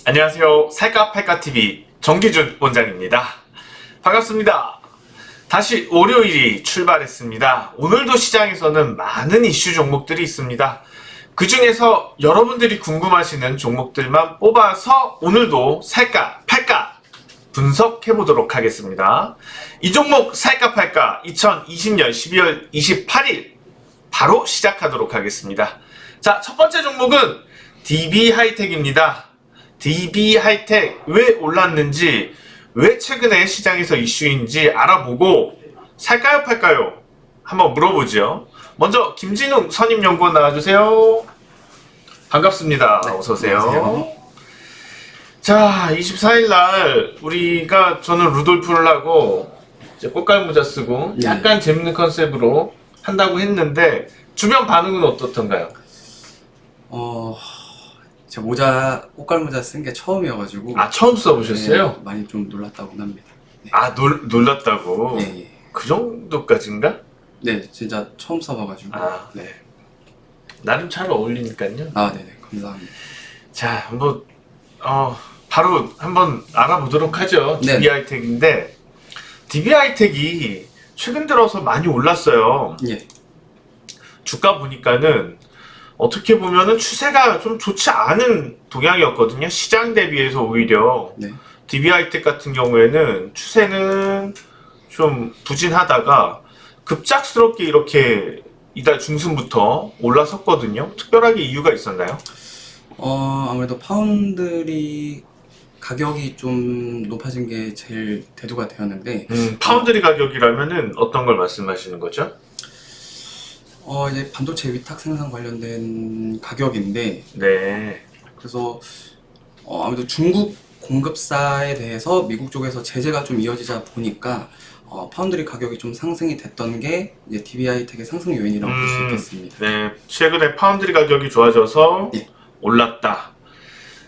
안녕하세요. 살까팔까TV 정기준 원장입니다. 반갑습니다. 다시 월요일이 출발했습니다. 오늘도 시장에서는 많은 이슈 종목들이 있습니다. 그 중에서 여러분들이 궁금하시는 종목들만 뽑아서 오늘도 살까 팔까 분석해 보도록 하겠습니다. 이 종목 살까 팔까 2020년 12월 28일 바로 시작하도록 하겠습니다. 자, 첫 번째 종목은 DB하이텍입니다. DB하이텍 왜 올랐는지, 왜 최근에 시장에서 이슈인지 알아보고 살까요 팔까요? 한번 물어보죠. 먼저 김진웅 선임연구원 나와주세요. 반갑습니다. 네, 어서오세요. 안녕하세요. 자, 24일날 저는 루돌프를 하고 이제 꽃갈모자 쓰고 네. 약간 재밌는 컨셉으로 한다고 했는데 주변 반응은 어떻던가요? 제 꽃갈모자 쓴 게 처음이어가지고. 아, 처음 써보셨어요? 네, 많이 좀 놀랐다고 합니다. 네. 아, 놀랐다고? 네. 그 정도까지인가? 네, 진짜 처음 써봐가지고. 아. 네. 나름 잘 어울리니까요. 아, 네네, 감사합니다. 자, 바로 한번 알아보도록 하죠. 네. DB하이텍인데, DB하이텍이 최근 들어서 많이 올랐어요. 예. 주가 보니까는 어떻게 보면은 추세가 좀 좋지 않은 동향이었거든요. 시장 대비해서 오히려 네. DB하이텍 같은 경우에는 추세는 좀 부진하다가 급작스럽게 이렇게 이달 중순부터 올라섰거든요. 특별하게 이유가 있었나요? 아무래도 파운드리 가격이 좀 높아진 게 제일 대두가 되었는데, 파운드리 가격이라면은 어떤 걸 말씀하시는 거죠? 이제 반도체 위탁 생산 관련된 가격인데, 네. 그래서 아무래도 중국 공급사에 대해서 미국 쪽에서 제재가 좀 이어지자 보니까 파운드리 가격이 좀 상승이 됐던 게 이제 DB하이텍의 상승 요인이라고 볼 수 있겠습니다. 네. 최근에 파운드리 가격이 좋아져서 예. 올랐다.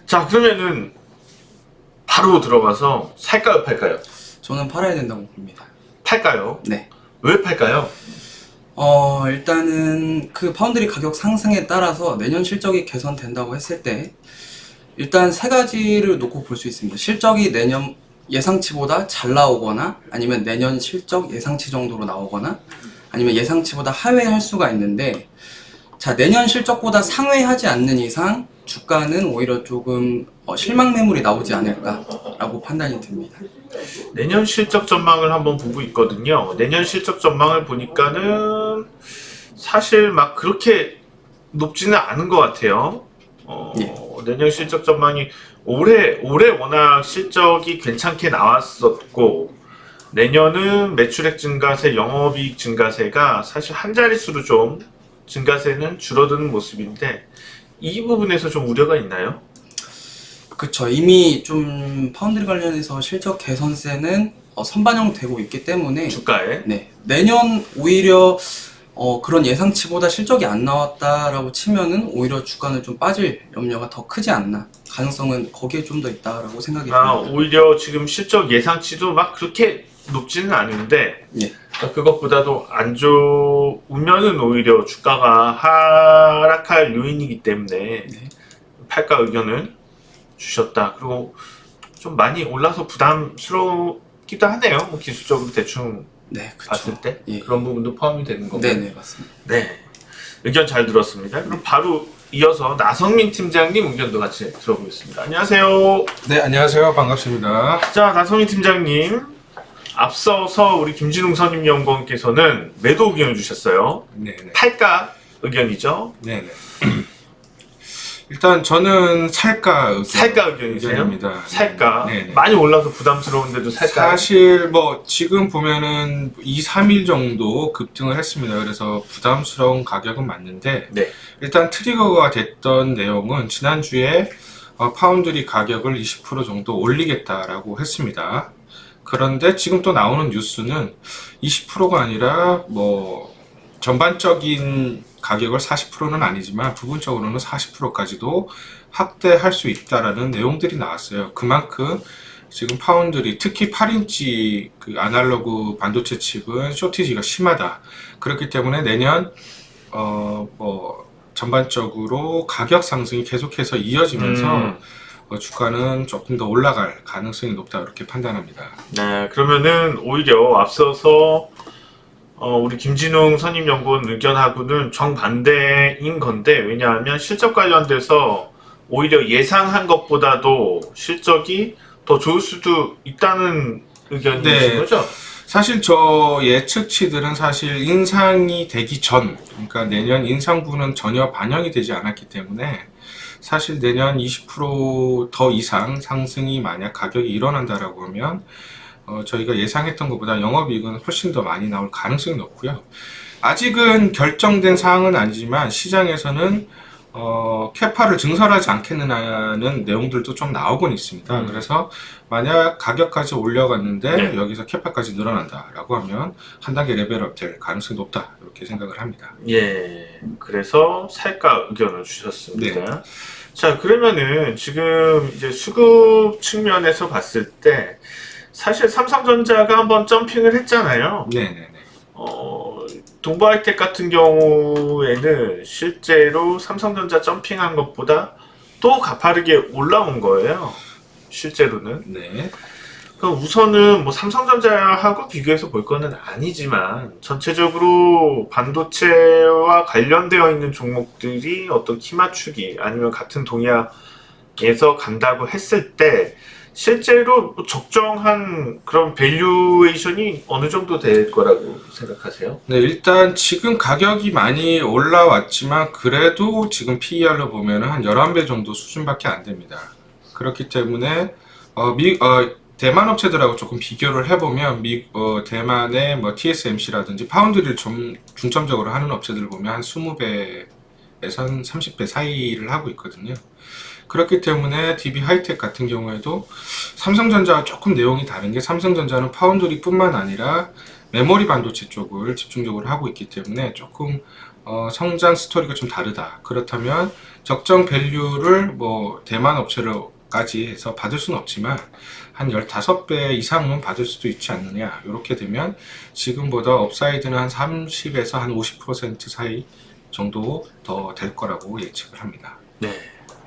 자, 그러면은 바로 들어가서 살까요, 팔까요? 저는 팔아야 된다고 봅니다. 팔까요? 네. 왜 팔까요? 일단은 그 파운드리 가격 상승에 따라서 내년 실적이 개선된다고 했을 때 일단 세 가지를 놓고 볼 수 있습니다. 실적이 내년 예상치보다 잘 나오거나, 아니면 내년 실적 예상치 정도로 나오거나, 아니면 예상치보다 하회할 수가 있는데, 자, 내년 실적보다 상회하지 않는 이상 주가는 오히려 조금 실망 매물이 나오지 않을까라고 판단이 듭니다. 내년 실적 전망을 한번 보고 있거든요. 내년 실적 전망을 보니까는 사실 막 그렇게 높지는 않은 것 같아요. 예. 내년 실적 전망이 올해 워낙 실적이 괜찮게 나왔었고, 내년은 매출액 증가세, 영업이익 증가세가 사실 한 자릿수로 좀 증가세는 줄어드는 모습인데, 이 부분에서 좀 우려가 있나요? 그쵸. 이미 좀 파운드리 관련해서 실적 개선세는 선반영되고 있기 때문에, 주가에. 네, 내년 오히려 그런 예상치보다 실적이 안 나왔다라고 치면은 오히려 주가는 좀 빠질 염려가 더 크지 않나, 가능성은 거기에 좀 더 있다라고 생각이 듭니다. 오히려 지금 실적 예상치도 막 그렇게 높지는 않은데, 예. 그것보다도 안 좋으면은 오히려 주가가 하락할 요인이기 때문에 네. 팔까 의견을 주셨다. 그리고 좀 많이 올라서 부담스럽기도 하네요. 뭐 기술적으로 대충 네, 그쵸. 봤을 때 예. 그런 부분도 포함이 되는 거고. 네네, 맞습니다. 네, 의견 잘 들었습니다. 그럼 바로 이어서 나성민 팀장님 의견도 같이 들어보겠습니다. 안녕하세요. 네, 안녕하세요. 반갑습니다. 자, 나성민 팀장님, 앞서서 우리 김진웅 선임연구원께서는 매도 의견을 주셨어요. 네네. 팔까 의견이죠. 네네. 일단 저는 살까 의견이세요? 의견입니다. 살까. 네네. 많이 올라서 부담스러운데도 살까. 사실 뭐 지금 보면은 2, 3일 정도 급등을 했습니다. 그래서 부담스러운 가격은 맞는데, 네. 일단 트리거가 됐던 내용은 지난주에 파운드리 가격을 20% 정도 올리겠다라고 했습니다. 그런데 지금 또 나오는 뉴스는 20%가 아니라 뭐 전반적인 가격을 40%는 아니지만 부분적으로는 40%까지도 확대할 수 있다라는 내용들이 나왔어요. 그만큼 지금 파운드리, 특히 8인치 그 아날로그 반도체 칩은 쇼티지가 심하다. 그렇기 때문에 내년 전반적으로 가격 상승이 계속해서 이어지면서 주가는 조금 더 올라갈 가능성이 높다 이렇게 판단합니다. 네, 그러면은 오히려 앞서서 우리 김진웅 선임연구원 의견하고는 정반대인 건데, 왜냐하면 실적 관련돼서 오히려 예상한 것보다도 실적이 더 좋을 수도 있다는 의견이신 네. 거죠? 사실 저 예측치들은 사실 인상이 되기 전, 그러니까 내년 인상분은 전혀 반영이 되지 않았기 때문에 사실 내년 20%더 이상 상승이 만약 가격이 일어난다라고 하면 저희가 예상했던 것보다 영업이익은 훨씬 더 많이 나올 가능성이 높고요. 아직은 결정된 사항은 아니지만 시장에서는 캐파를 증설하지 않겠느냐는 내용들도 좀 나오곤 있습니다. 그래서 만약 가격까지 올려갔는데 네. 여기서 캐파까지 늘어난다라고 하면 한 단계 레벨업 될 가능성이 높다 이렇게 생각을 합니다. 예, 그래서 살까 의견을 주셨습니다. 네. 자, 그러면은 지금 이제 수급 측면에서 봤을 때 사실 삼성전자가 한번 점핑을 했잖아요. 네네네. 동부하이텍 같은 경우에는 실제로 삼성전자 점핑한 것보다 또 가파르게 올라온 거예요. 실제로는. 네. 그럼 우선은 뭐 삼성전자하고 비교해서 볼 거는 아니지만 전체적으로 반도체와 관련되어 있는 종목들이 어떤 키 맞추기 아니면 같은 동향에서 간다고 했을 때 실제로 적정한 그런 밸류에이션이 어느 정도 될 거라고 생각하세요? 네, 일단 지금 가격이 많이 올라왔지만 그래도 지금 PER로 보면 한 11배 정도 수준밖에 안 됩니다. 그렇기 때문에 대만 업체들하고 조금 비교를 해보면 대만의 뭐 TSMC라든지 파운드리를 좀 중점적으로 하는 업체들을 보면 한 20배에서 한 30배 사이를 하고 있거든요. 그렇기 때문에 DB 하이텍 같은 경우에도 삼성전자와 조금 내용이 다른 게 삼성전자는 파운드리뿐만 아니라 메모리 반도체 쪽을 집중적으로 하고 있기 때문에 조금 성장 스토리가 좀 다르다. 그렇다면 적정 밸류를 뭐 대만 업체로까지 해서 받을 수는 없지만 한 15배 이상은 받을 수도 있지 않느냐. 이렇게 되면 지금보다 업사이드는 한 30에서 한 50% 사이 정도 더 될 거라고 예측을 합니다. 네,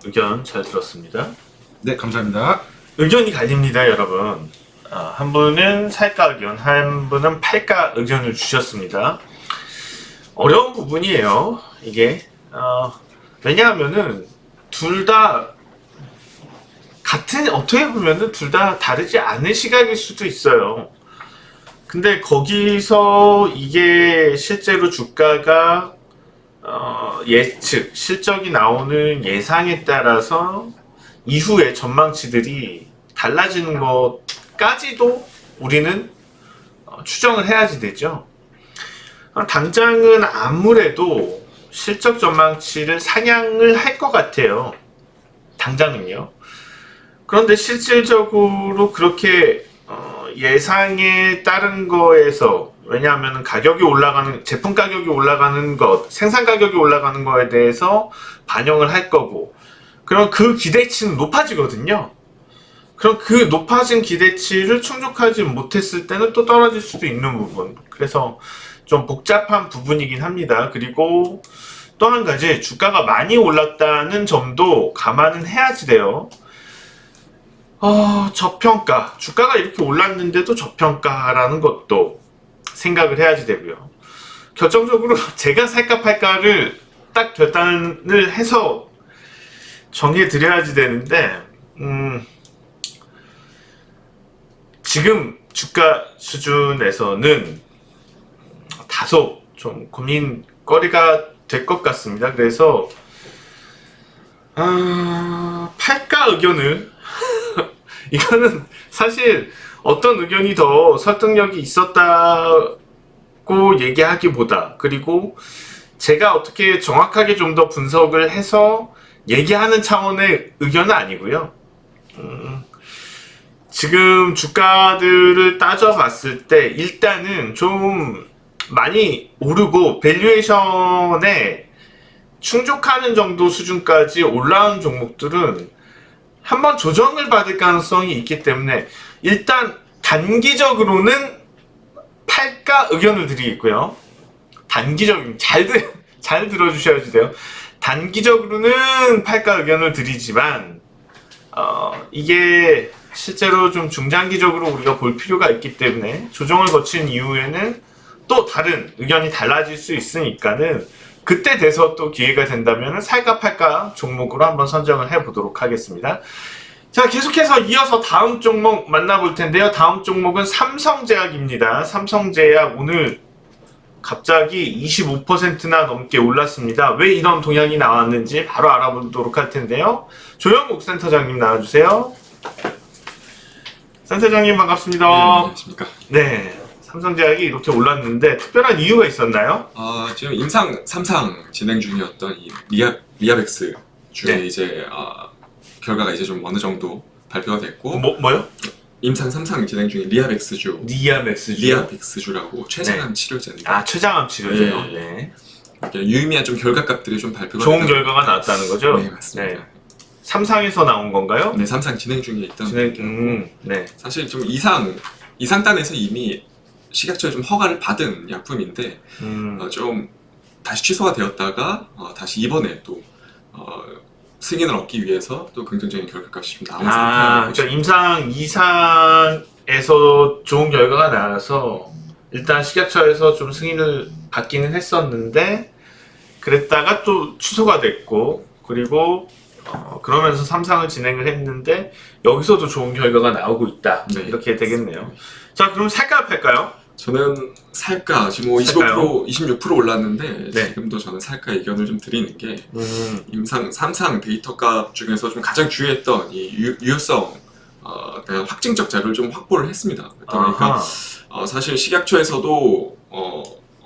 의견 잘 들었습니다. 네, 감사합니다. 의견이 갈립니다, 여러분. 한 분은 살까 의견, 한 분은 팔까 의견을 주셨습니다. 어려운 부분이에요, 이게. 왜냐하면은 둘 다 어떻게 보면은 둘 다 다르지 않은 시각일 수도 있어요. 근데 거기서 이게 실제로 주가가 예측, 실적이 나오는 예상에 따라서 이후의 전망치들이 달라지는 것까지도 우리는 추정을 해야지 되죠. 당장은 아무래도 실적 전망치를 상향을 할 것 같아요. 당장은요. 그런데 실질적으로 그렇게 예상에 따른 거에서, 왜냐하면 제품 가격이 올라가는 것, 생산 가격이 올라가는 거에 대해서 반영을 할 거고, 그럼 그 기대치는 높아지거든요. 그럼 그 높아진 기대치를 충족하지 못했을 때는 또 떨어질 수도 있는 부분. 그래서 좀 복잡한 부분이긴 합니다. 그리고 또 한 가지, 주가가 많이 올랐다는 점도 감안은 해야지 돼요. 저평가. 주가가 이렇게 올랐는데도 저평가라는 것도 생각을 해야지 되고요. 결정적으로 제가 살까 팔까를 딱 결단을 해서 정해드려야지 되는데, 지금 주가 수준에서는 다소 좀 고민거리가 될 것 같습니다. 그래서 팔까 의견은 이거는 사실 어떤 의견이 더 설득력이 있었다고 얘기하기보다, 그리고 제가 어떻게 정확하게 좀 더 분석을 해서 얘기하는 차원의 의견은 아니고요. 지금 주가들을 따져봤을 때 일단은 좀 많이 오르고 밸류에이션에 충족하는 정도 수준까지 올라온 종목들은 한번 조정을 받을 가능성이 있기 때문에 일단 단기적으로는 팔까 의견을 드리겠고요. 단기적인 잘 들어주셔야지 돼요. 단기적으로는 팔까 의견을 드리지만 이게 실제로 좀 중장기적으로 우리가 볼 필요가 있기 때문에 조정을 거친 이후에는 또 다른 의견이 달라질 수 있으니까는 그때 돼서 또 기회가 된다면 살까 팔까 종목으로 한번 선정을 해보도록 하겠습니다. 자, 계속해서 이어서 다음 종목 만나볼 텐데요. 다음 종목은 삼성제약입니다. 삼성제약 오늘 갑자기 25%나 넘게 올랐습니다. 왜 이런 동향이 나왔는지 바로 알아보도록 할 텐데요. 조영국 센터장님 나와주세요. 센터장님 반갑습니다. 안녕하십니까. 네, 삼성제약이 이렇게 올랐는데 특별한 이유가 있었나요? 지금 임상 3상 진행 중이었던 이 리아벡스 중에 네. 이제 결과가 이제 좀 어느 정도 발표가 됐고 뭐요? 임상 3상 진행 중인 리아벡스주 리아맥스주. 리아벡스주라고 최장암 치료제인데 아, 최장암 치료제요. 네. 네. 이렇게 유의미한 좀 결과값들이 좀 발표가 좋은 됐다고 결과가 나왔다는 거죠? 네, 맞습니다. 3상에서 나온 건가요? 네, 3상 진행 중에 있던 네. 사실 좀 이상단에서 이미 식약처에 좀 허가를 받은 약품인데 좀 다시 취소가 되었다가 다시 이번에 또 승인을 얻기 위해서 또 긍정적인 결과값이 좀 나온 상태라고 그러니까 임상 2상에서 좋은 결과가 나와서 일단 식약처에서 좀 승인을 받기는 했었는데 그랬다가 또 취소가 됐고 그리고 그러면서 3상을 진행을 했는데 여기서도 좋은 결과가 나오고 있다. 네. 이렇게 되겠네요. 자, 그럼 살까 팔까요? 저는 살까 지금 뭐 26% 올랐는데 네. 지금도 저는 살까 의견을 좀 드리는 게 임상 3상 데이터값 중에서 좀 가장 주요했던 이 유효성 대한 확증적 자료를 좀 확보를 했습니다. 그러니까 사실 식약처에서도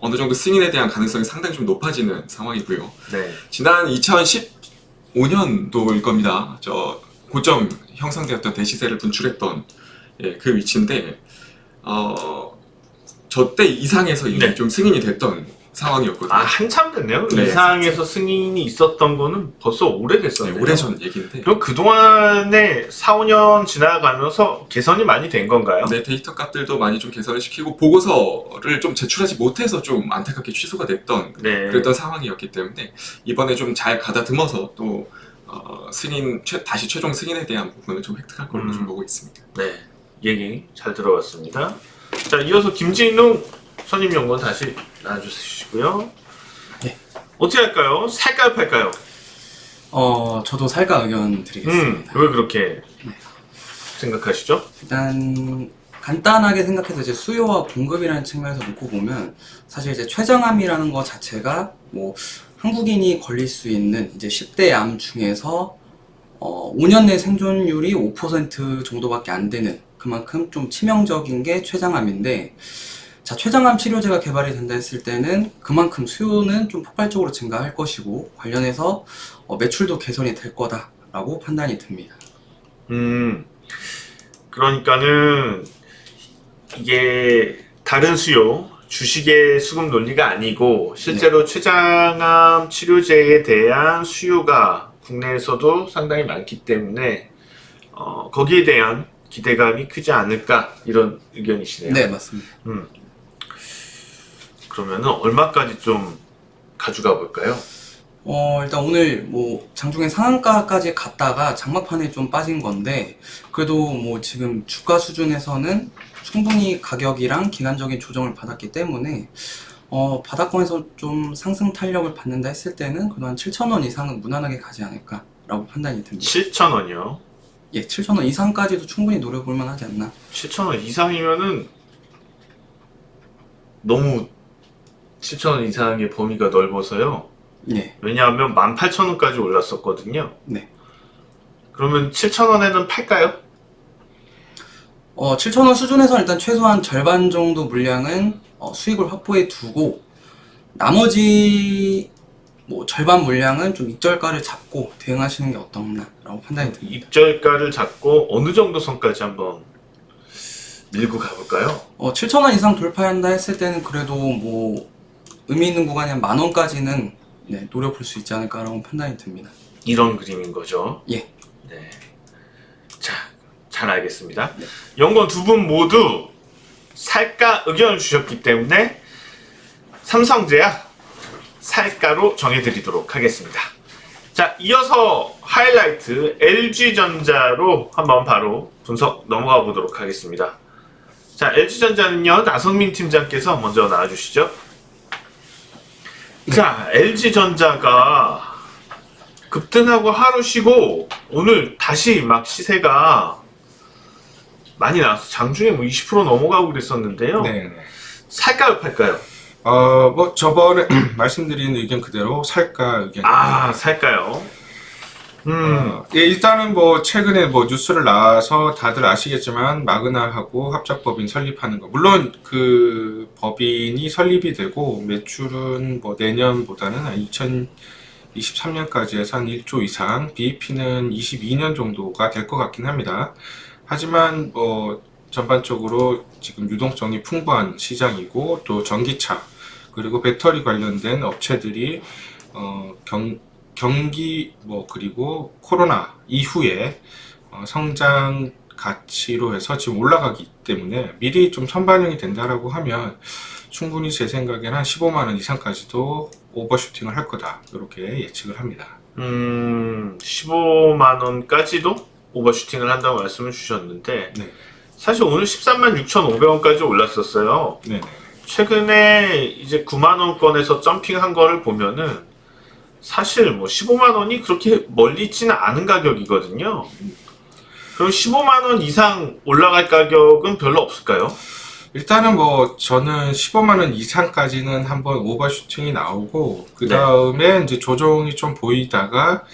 어느 정도 승인에 대한 가능성이 상당히 좀 높아지는 상황이고요. 네. 지난 2015년도일 겁니다. 고점 형성되었던 대시세를 분출했던 그 위치인데 저 때 이상에서 이미 네. 좀 승인이 됐던 상황이었거든요. 한참 됐네요. 네. 이상에서 승인이 있었던 거는 벌써 네, 오래됐었네요. 오래전 얘기인데 그럼 그동안에 4, 5년 지나가면서 개선이 많이 된 건가요? 네, 데이터 값들도 많이 좀 개선을 시키고 보고서를 좀 제출하지 못해서 좀 안타깝게 취소가 됐던 네. 그랬던 상황이었기 때문에 이번에 좀 잘 가다듬어서 또 다시 최종 승인에 대한 부분을 좀 획득할 걸로 좀 보고 있습니다. 네, 얘기 잘 들어봤습니다. 자, 이어서 김진웅 선임연구원 다시 나와주시고요. 네. 어떻게 할까요? 살까요, 팔까요? 저도 살까 의견 드리겠습니다. 왜 그렇게 생각하시죠? 일단 간단하게 생각해서 이제 수요와 공급이라는 측면에서 놓고 보면 사실 이제 췌장암이라는 것 자체가 뭐 한국인이 걸릴 수 있는 이제 10대 암 중에서 5년 내 생존율이 5% 정도밖에 안 되는 그만큼 좀 치명적인 게 췌장암인데, 자, 췌장암 치료제가 개발이 된다 했을 때는 그만큼 수요는 좀 폭발적으로 증가할 것이고 관련해서 매출도 개선이 될 거다라고 판단이 듭니다. 그러니까는 이게 다른 수요, 주식의 수급 논리가 아니고 실제로 췌장암 치료제에 대한 수요가 국내에서도 상당히 많기 때문에 거기에 대한 기대감이 크지 않을까 이런 의견이시네요. 네, 맞습니다. 그러면은 얼마까지 좀 가져가 볼까요? 일단 오늘 뭐 장중에 상한가까지 갔다가 장막판에 좀 빠진 건데 그래도 뭐 지금 주가 수준에서는 충분히 가격이랑 기간적인 조정을 받았기 때문에 바닥권에서 좀 상승 탄력을 받는다 했을 때는 그래도 한 7,000원 이상은 무난하게 가지 않을까라고 판단이 듭니다. 7,000원이요? 예, 7,000원 이상까지도 충분히 노려볼 만하지 않나? 7,000원 이상이면은 너무 7,000원 이상의 범위가 넓어서요. 예, 왜냐하면 18,000원까지 올랐었거든요. 네. 그러면 7,000원에는 팔까요? 7,000원 수준에서 일단 최소한 절반 정도 물량은 수익을 확보해 두고 나머지 뭐 절반 물량은 좀 익절가를 잡고 대응하시는 게 어떻나라고 판단이 듭니다. 입절가를 잡고 어느 정도 선까지 한번 밀고 가볼까요? 7,000원 이상 돌파한다 했을 때는 그래도 뭐 의미 있는 구간이 한 10,000원까지는 노려볼 수 있지 않을까라고 판단이 듭니다. 이런 그림인 거죠. 예. 네. 자, 잘 알겠습니다. 네. 연구원 두 분 모두 살까 의견을 주셨기 때문에 삼성제약 살가로 정해드리도록 하겠습니다. 자, 이어서 하이라이트 LG전자로 한번 바로 분석 넘어가 보도록 하겠습니다. 자, LG전자는요, 나성민 팀장께서 먼저 나와주시죠. 자, LG전자가 급등하고 하루 쉬고 오늘 다시 막 시세가 많이 나왔어. 장중에 뭐 20% 넘어가고 그랬었는데요. 네네. 살까요, 팔까요? 뭐 저번에 말씀드린 의견 그대로 살까 의견. 아, 살까요? 예, 일단은 뭐 최근에 뭐 뉴스를 나와서 다들 아시겠지만 마그나하고 합작법인 설립하는 거. 물론 그 법인이 설립이 되고 매출은 뭐 내년보다는 한 2023년까지 해서 한 1조 이상, BEP는 22년 정도가 될 것 같긴 합니다. 하지만 뭐 전반적으로 지금 유동성이 풍부한 시장이고 또 전기차 그리고 배터리 관련된 업체들이 경기 뭐 그리고 코로나 이후에 성장 가치로 해서 지금 올라가기 때문에 미리 좀 선반영이 된다라고 하면 충분히 제 생각에는 한 15만 원 이상까지도 오버슈팅을 할 거다 이렇게 예측을 합니다. 15만 원까지도 오버슈팅을 한다고 말씀을 주셨는데 네. 사실 오늘 13만 6,500원까지 올랐었어요. 네네. 최근에 이제 9만 원권에서 점핑한 거를 보면은 사실 뭐 15만 원이 그렇게 멀리 있지는 않은 가격이거든요. 그럼 15만 원 이상 올라갈 가격은 별로 없을까요? 일단은 뭐 저는 15만 원 이상까지는 한번 오버슈팅이 나오고 그 다음에 이제 조정이 좀 보이다가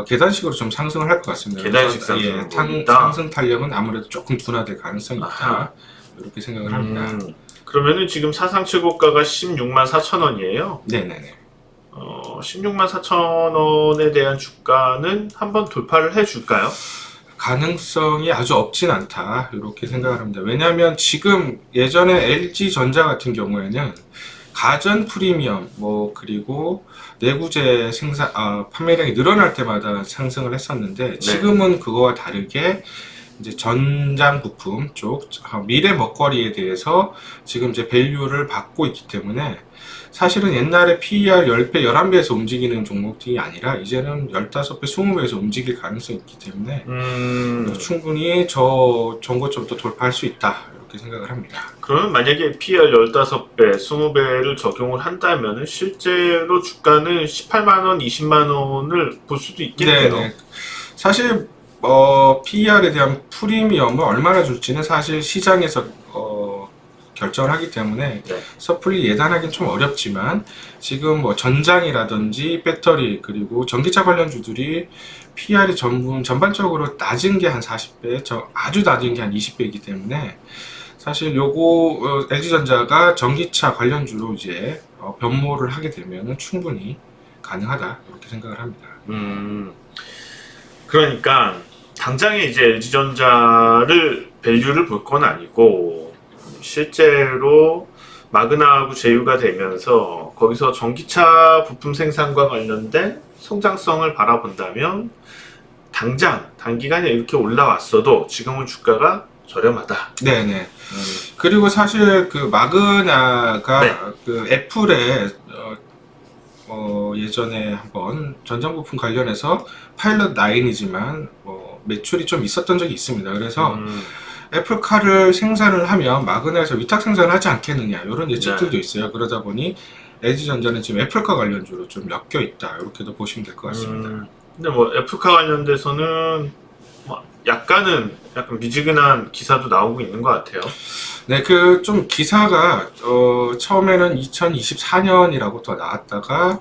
계단식으로 좀 상승을 할 것 같습니다. 계단식 그래서, 상승을 예, 보인다? 상승 탄력은 아무래도 조금 둔화될 가능성이 있다. 아하. 이렇게 생각을 합니다. 그러면은 지금 사상 최고가가 16만 4천 원이에요. 네네네. 16만 4천 원에 대한 주가는 한번 돌파를 해줄까요? 가능성이 아주 없진 않다 이렇게 생각을 합니다. 왜냐하면 지금 예전에 LG전자 같은 경우에는 가전 프리미엄 뭐 그리고 내구재 생산 판매량이 늘어날 때마다 상승을 했었는데 지금은 그거와 다르게 이제 전장 부품 쪽 미래 먹거리에 대해서 지금 이제 밸류를 받고 있기 때문에 사실은 옛날에 PER 10배, 11배에서 움직이는 종목들이 아니라 이제는 15배, 20배에서 움직일 가능성이 있기 때문에 충분히 저 정고점도 돌파할 수 있다 이렇게 생각을 합니다. 그러면 만약에 PR 15배, 20배를 적용을 한다면 실제로 주가는 18만 원, 20만 원을 볼 수도 있겠네요. 네네. 사실 PER에 대한 프리미엄을 얼마나 줄지는 사실 시장에서 결정을 하기 때문에 네. 섣불리 예단하기는 좀 어렵지만 지금 뭐 전장이라든지 배터리 그리고 전기차 관련주들이 PR이 전반적으로 낮은 게 한 40배, 아주 낮은 게 한 20배이기 때문에 사실 요거 LG전자가 전기차 관련주로 이제 변모를 하게 되면 충분히 가능하다 이렇게 생각을 합니다. 그러니까 당장에 이제 LG전자를 밸류를 볼 건 아니고 실제로 마그나하고 제휴가 되면서 거기서 전기차 부품 생산과 관련된 성장성을 바라본다면 당장 단기간에 이렇게 올라왔어도 지금은 주가가 저렴하다. 네네. 그리고 사실 그 마그나가 네. 그 애플에 예전에 한번 전장 부품 관련해서 파일럿 9이지만 매출이 좀 있었던 적이 있습니다. 그래서 애플카를 생산을 하면 마그나에서 위탁 생산을 하지 않겠느냐 이런 예측들도 있어요. 그러다 보니 LG전자는 지금 애플카 관련주로 좀 엮여 있다 이렇게도 보시면 될 것 같습니다. 근데 뭐 애플카 관련돼서는 약간 미지근한 기사도 나오고 있는 것 같아요. 네, 그 좀 기사가 처음에는 2024년이라고 또 나왔다가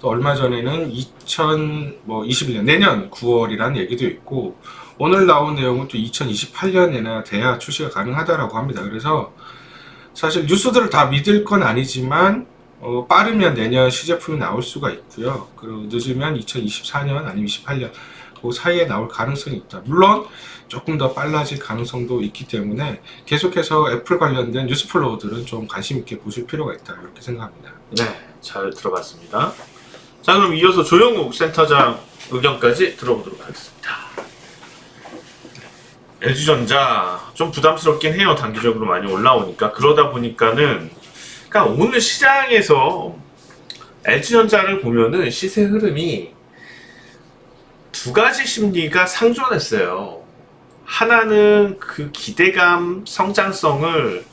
또 얼마 전에는 2021년 내년 9월이라는 얘기도 있고 오늘 나온 내용은 또 2028년에나 돼야 출시가 가능하다라고 합니다. 그래서 사실 뉴스들을 다 믿을 건 아니지만 빠르면 내년 시제품이 나올 수가 있고요. 그리고 늦으면 2024년 아니면 28년 그 사이에 나올 가능성이 있다. 물론 조금 더 빨라질 가능성도 있기 때문에 계속해서 애플 관련된 뉴스 플로우들은 좀 관심 있게 보실 필요가 있다 이렇게 생각합니다. 네, 잘 들어봤습니다. 자, 그럼 이어서 조영욱 센터장 의견까지 들어보도록 하겠습니다. LG전자 좀 부담스럽긴 해요. 단기적으로 많이 올라오니까. 그러다 보니까는 그러니까 오늘 시장에서 LG전자를 보면은 시세 흐름이 두 가지 심리가 상존했어요. 하나는 그 기대감, 성장성을,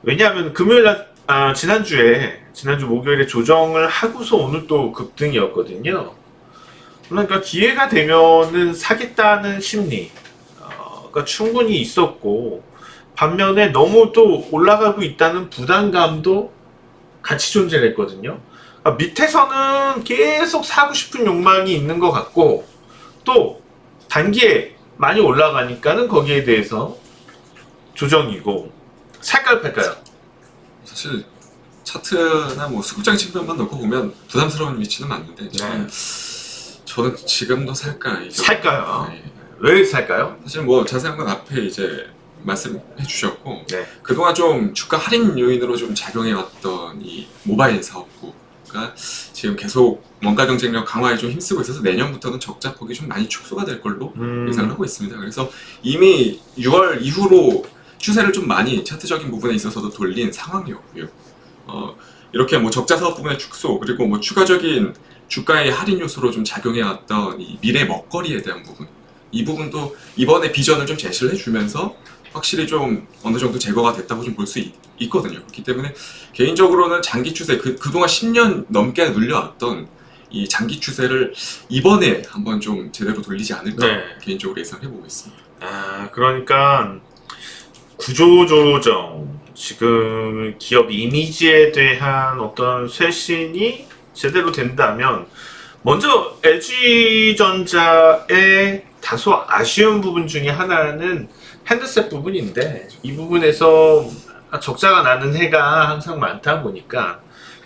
왜냐하면 지난주 목요일에 조정을 하고서 오늘 또 급등이었거든요. 그러니까 기회가 되면은 사겠다는 심리가 충분히 있었고, 반면에 너무 또 올라가고 있다는 부담감도 같이 존재했거든요. 밑에서는 계속 사고 싶은 욕망이 있는 것 같고, 또 단기에 많이 올라가니까는 거기에 대해서 조정이고, 살까요 팔까요? 사실 차트나 뭐 수급장 측면만 놓고 보면 부담스러운 위치는 맞는데 저는 지금도 살까 이죠. 살까요? 네. 왜 살까요? 사실 뭐 자세한 건 앞에 이제 말씀해 주셨고 네. 그동안 좀 주가 할인 요인으로 좀 작용해왔던 이 모바일 사업부가 지금 계속 원가 경쟁력 강화에 좀 힘쓰고 있어서 내년부터는 적자 폭이 좀 많이 축소가 될 걸로 예상을 하고 있습니다. 그래서 이미 6월 이후로 추세를 좀 많이 차트적인 부분에 있어서도 돌린 상황이었고요. 이렇게 뭐 적자 사업 부분의 축소 그리고 뭐 추가적인 주가의 할인 요소로 좀 작용해왔던 이 미래 먹거리에 대한 부분, 이 부분도 이번에 비전을 좀 제시를 해주면서 확실히 좀 어느 정도 제거가 됐다고 좀 볼 수 있거든요. 그렇기 때문에 개인적으로는 장기 추세, 그동안 10년 넘게 눌려왔던 이 장기 추세를 이번에 한번 좀 제대로 돌리지 않을까 개인적으로 예상해보고 있습니다. 그러니까 구조조정, 지금 기업 이미지에 대한 어떤 쇄신이 제대로 된다면, 먼저 LG전자의 다소 아쉬운 부분 중에 하나는 핸드셋 부분인데, 이 부분에서 적자가 나는 해가 항상 많다 보니까,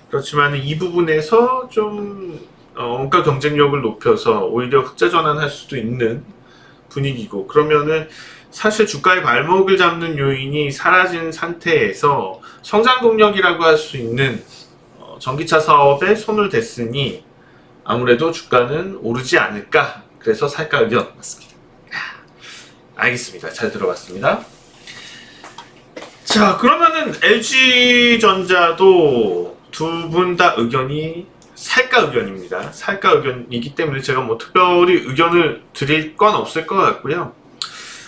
그렇지만 이 부분에서 좀 원가 경쟁력을 높여서 오히려 흑자 전환할 수도 있는 분위기고, 그러면은 사실 주가의 발목을 잡는 요인이 사라진 상태에서 성장 동력이라고 할 수 있는 전기차 사업에 손을 댔으니 아무래도 주가는 오르지 않을까. 그래서 살까 의견. 맞습니다. 알겠습니다. 잘 들어봤습니다. 자, 그러면은 LG전자도 두 분 다 의견이 살까 의견입니다. 살까 의견이기 때문에 제가 뭐 특별히 의견을 드릴 건 없을 것 같고요.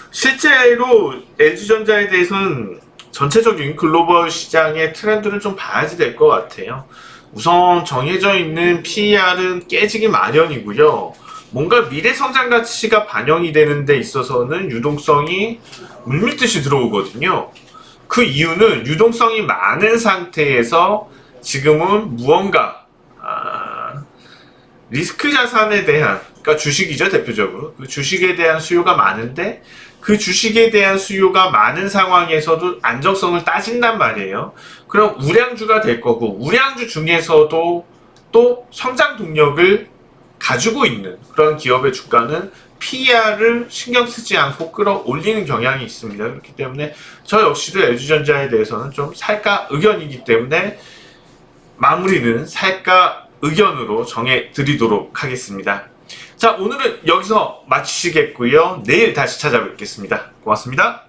실제로 LG전자에 대해서는 전체적인 글로벌 시장의 트렌드를 좀 봐야지 될 것 같아요. 우선 정해져 있는 PER은 깨지기 마련이고요. 뭔가 미래 성장 가치가 반영이 되는 데 있어서는 유동성이 물밀듯이 들어오거든요. 그 이유는 유동성이 많은 상태에서 지금은 무언가 리스크 자산에 대한, 그러니까 주식이죠, 대표적으로. 그 주식에 대한 수요가 많은데, 그 주식에 대한 수요가 많은 상황에서도 안정성을 따진단 말이에요. 그럼 우량주가 될 거고, 우량주 중에서도 또 성장 동력을 가지고 있는 그런 기업의 주가는 PER을 신경 쓰지 않고 끌어올리는 경향이 있습니다. 그렇기 때문에 저 역시도 LG전자에 대해서는 좀 살까 의견이기 때문에 마무리는 살까 의견으로 정해드리도록 하겠습니다. 자, 오늘은 여기서 마치시겠고요. 내일 다시 찾아뵙겠습니다. 고맙습니다.